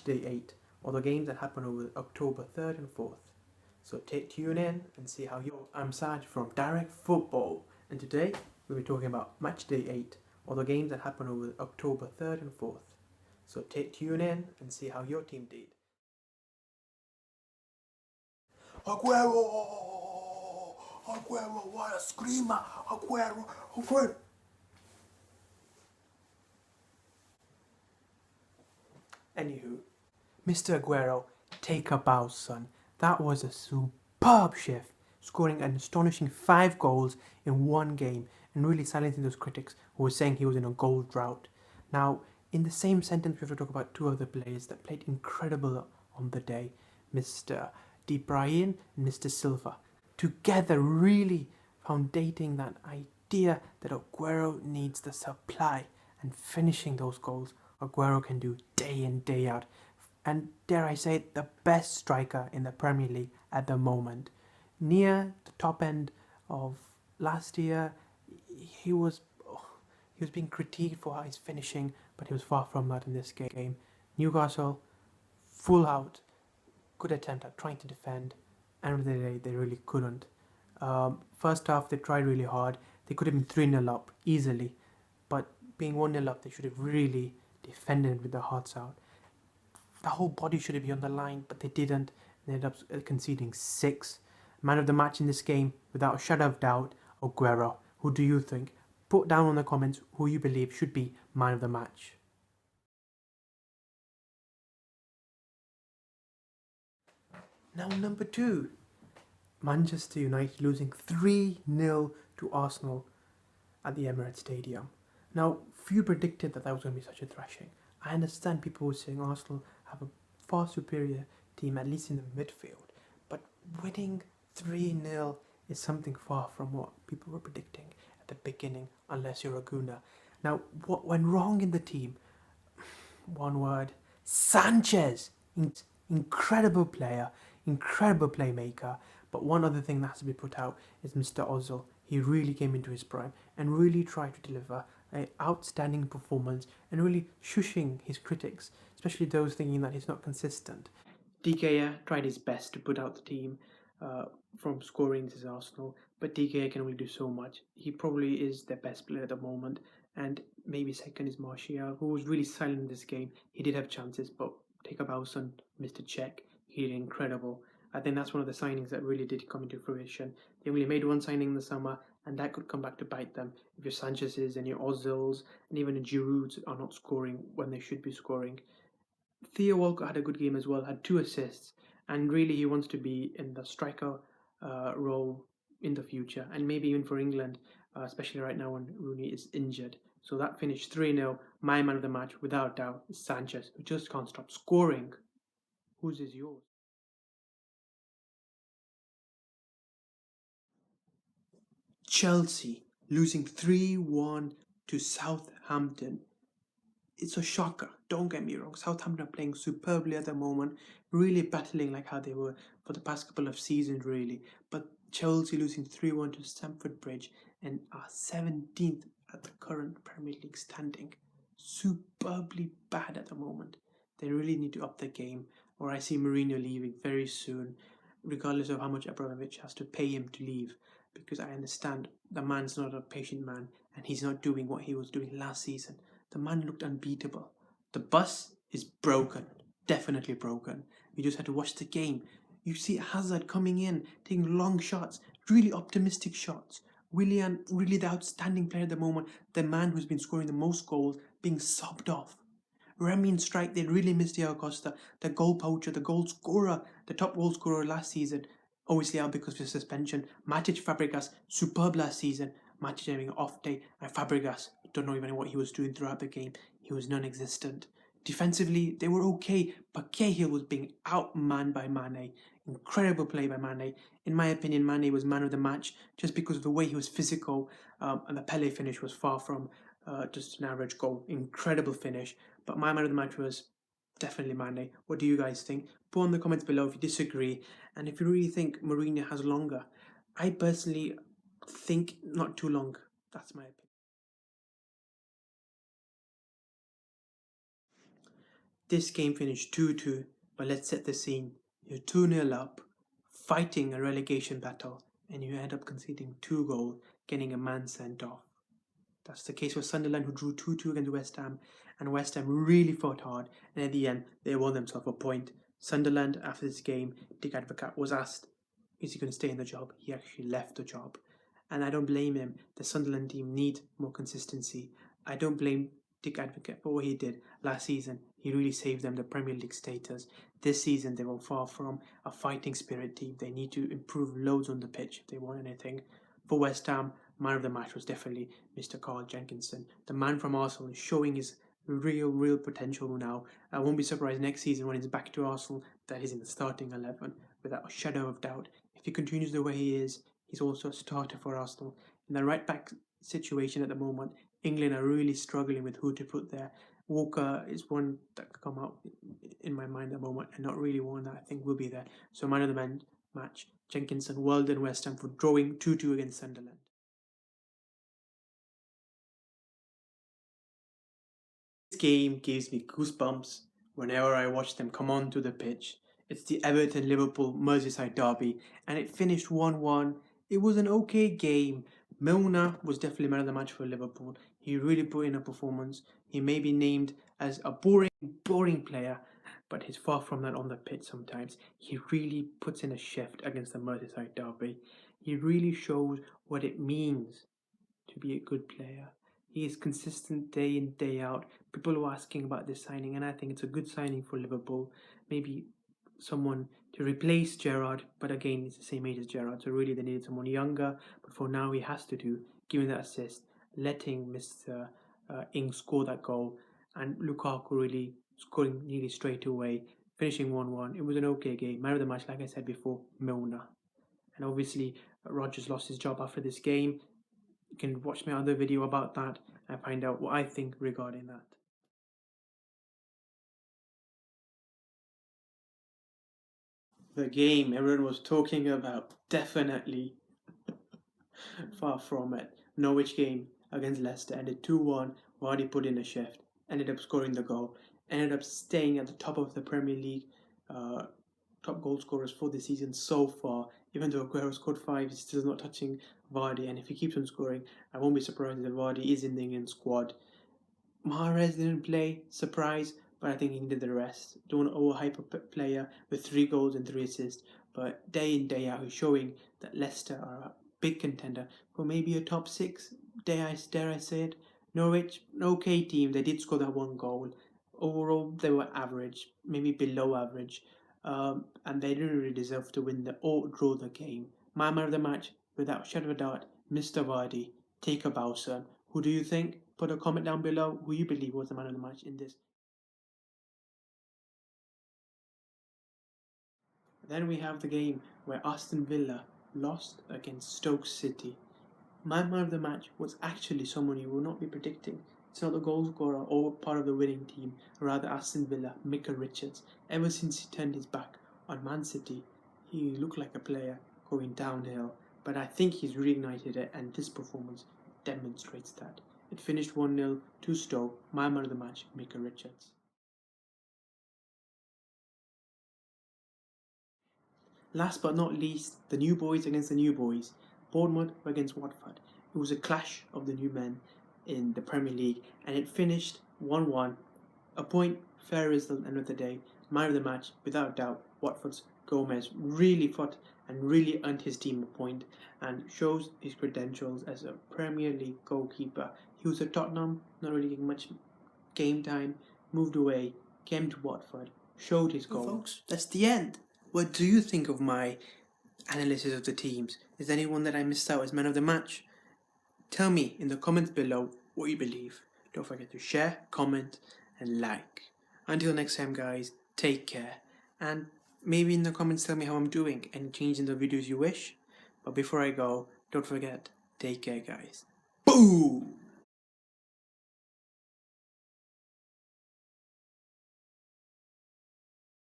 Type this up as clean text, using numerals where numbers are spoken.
Day 8, or the games that happen over October 3rd and 4th. So tune in and see how I'm Saj from Direct Football, and today we'll be talking about Match Day 8, or the games that happen over October 3rd and 4th. So tune in and see how your team did. Aguero! Aguero, what a screamer! Aguero! Aguero! Anywho, Mr. Aguero, take a bow, son. That was a superb shift, scoring an astonishing 5 goals in one game and really silencing those critics who were saying he was in a goal drought. Now, in the same sentence, we have to talk about two other players that played incredible on the day, Mr. De Bruyne and Mr. Silva. Together, really foundating that idea that Aguero needs the supply and finishing those goals Aguero can do day in, day out. And dare I say it, the best striker in the Premier League at the moment. Near the top end of last year, he was being critiqued for his finishing, but he was far from that in this game. Newcastle, full out, good attempt at trying to defend, and the day they really couldn't. First half, they tried really hard. They could have been 3-0 up easily, but being 1-0 up, they should have really defended with their hearts out. The whole body should have been on the line, but they didn't. They ended up conceding 6. Man of the match in this game, without a shadow of doubt, Aguero. Who do you think? Put down in the comments who you believe should be man of the match. Now number 2. Manchester United losing 3-0 to Arsenal at the Emirates Stadium. Now, few predicted that was going to be such a thrashing. I understand people were saying Arsenal have a far superior team, at least in the midfield. But winning 3-0 is something far from what people were predicting at the beginning, unless you're a Gooner. Now, what went wrong in the team? One word: Sanchez. Incredible player, incredible playmaker. But one other thing that has to be put out is Mr. Ozil. He really came into his prime and really tried to deliver an outstanding performance and really shushing his critics, especially those thinking that he's not consistent. De Gea tried his best to put out the team from scoring his Arsenal, but De Gea can only do so much. He probably is their best player at the moment, and maybe second is Martial, who was really silent in this game. He did have chances, but take a bow, son, Mr. Czech. He did incredible. I think that's one of the signings that really did come into fruition. They only made one signing in the summer, and that could come back to bite them if your Sanchez's and your Ozils and even the Girouds are not scoring when they should be scoring. Theo Walcott had a good game as well, had 2 assists, and really he wants to be in the striker role in the future, and maybe even for England, especially right now when Rooney is injured. So that finished 3-0. My man of the match, without doubt, is Sanchez, who just can't stop scoring. Whose is yours? Chelsea losing 3-1 to Southampton. It's a shocker, don't get me wrong. Southampton are playing superbly at the moment, really battling like how they were for the past couple of seasons, really. But Chelsea losing 3-1 to Stamford Bridge and are 17th at the current Premier League standing. Superbly bad at the moment. They really need to up the game, or I see Mourinho leaving very soon, regardless of how much Abramovich has to pay him to leave. Because I understand the man's not a patient man and he's not doing what he was doing last season. The man looked unbeatable. The bus is broken. Definitely broken. You just had to watch the game. You see Hazard coming in, taking long shots, really optimistic shots. Willian, really the outstanding player at the moment, the man who's been scoring the most goals, being subbed off. Remy and Strike, they really missed Diego Costa, the goal poacher, the goal scorer, the top goal scorer last season. Obviously out because of his suspension. Matic, Fabregas, superb last season. Matic having an off day, and Fabregas, don't know even what he was doing throughout the game. He was non-existent. Defensively, they were okay, but Cahill was being outmanned by Mane. Incredible play by Mane. In my opinion, Mane was man of the match just because of the way he was physical, and the Pele finish was far from just an average goal. Incredible finish. But my man of the match was definitely Mane. What do you guys think? Put in the comments below if you disagree, and if you really think Mourinho has longer. I personally think not too long. That's my opinion. This game finished 2-2, but let's set the scene. You're 2-0 up, fighting a relegation battle, and you end up conceding 2 goals, getting a man sent off. That's the case for Sunderland, who drew 2-2 against West Ham, and West Ham really fought hard, and at the end, they won themselves a point. Sunderland, after this game, Dick Advocaat was asked, is he going to stay in the job? He actually left the job. And I don't blame him. The Sunderland team need more consistency. I don't blame Dick Advocaat for what he did last season. He really saved them the Premier League status. This season, they were far from a fighting spirit team. They need to improve loads on the pitch if they want anything. For West Ham, man of the match was definitely Mr. Carl Jenkinson. The man from Arsenal is showing his real potential now. I won't be surprised next season when he's back to Arsenal that he's in the starting 11 without a shadow of doubt. If he continues the way he is, he's also a starter for Arsenal. In the right back situation at the moment, England are really struggling with who to put there. Walker is one that could come out in my mind at the moment, and not really one that I think will be there. So man of the match, Jenkinson, well done West Ham for drawing 2-2 against Sunderland. This game gives me goosebumps whenever I watch them come onto the pitch. It's the Everton-Liverpool Merseyside derby, and it finished 1-1. It was an okay game. Milner was definitely man of the match for Liverpool. He really put in a performance. He may be named as a boring player, but he's far from that on the pitch sometimes. He really puts in a shift against the Merseyside derby. He really shows what it means to be a good player. He is consistent day in, day out. People are asking about this signing, and I think it's a good signing for Liverpool. Maybe someone to replace Gerrard, but again, he's the same age as Gerrard, so really they needed someone younger. But for now, he has to do, giving that assist, letting Mr. Ings score that goal, and Lukaku really scoring nearly straight away, finishing 1-1. It was an okay game. Man of the match, like I said before, Milner. And obviously, Rodgers lost his job after this game. You can watch my other video about that and find out what I think regarding that. The game everyone was talking about, definitely far from it. Norwich game against Leicester ended 2-1. Vardy put in a shift, ended up scoring the goal, ended up staying at the top of the Premier League top goal scorers for the season so far. Even though Aguero scored 5, he's still not touching Vardy, and if he keeps on scoring, I won't be surprised if Vardy is in the England squad. Mahrez didn't play, surprise, but I think he needed the rest. Don't overhype a player with 3 goals and 3 assists, but day in, day out, he's showing that Leicester are a big contender for maybe a top 6, dare I say it. Norwich, an okay team, they did score that 1 goal. Overall, they were average, maybe below average, and they didn't really deserve to win or draw the game. My man of the match, without shadow of a doubt, Mr. Vardy. Take a bow, sir. Who do you think? Put a comment down below who you believe was the man of the match in this. Then we have the game where Aston Villa lost against Stoke City. My man of the match was actually someone you will not be predicting. It's not the goal scorer or part of the winning team, rather Aston Villa, Micah Richards. Ever since he turned his back on Man City, he looked like a player going downhill. But I think he's reignited it, and this performance demonstrates that. It finished 1-0 to Stoke. My man of the match, Micah Richards. Last but not least, the new boys against the new boys. Bournemouth against Watford. It was a clash of the new men in the Premier League, and it finished 1-1. A point, fair result, end of the day. Man of the match, without doubt, Watford's Gomez really fought and really earned his team a point and shows his credentials as a Premier League goalkeeper. He was at Tottenham, not really getting much game time, moved away, came to Watford, showed his goal. Folks, that's the end. What do you think of my analysis of the teams? Is there anyone that I missed out as man of the match? Tell me in the comments below what you believe. Don't forget to share, comment, and like. Until next time, guys, take care. And maybe in the comments tell me how I'm doing and change in the videos you wish. But before I go, don't forget, take care, guys. Boom!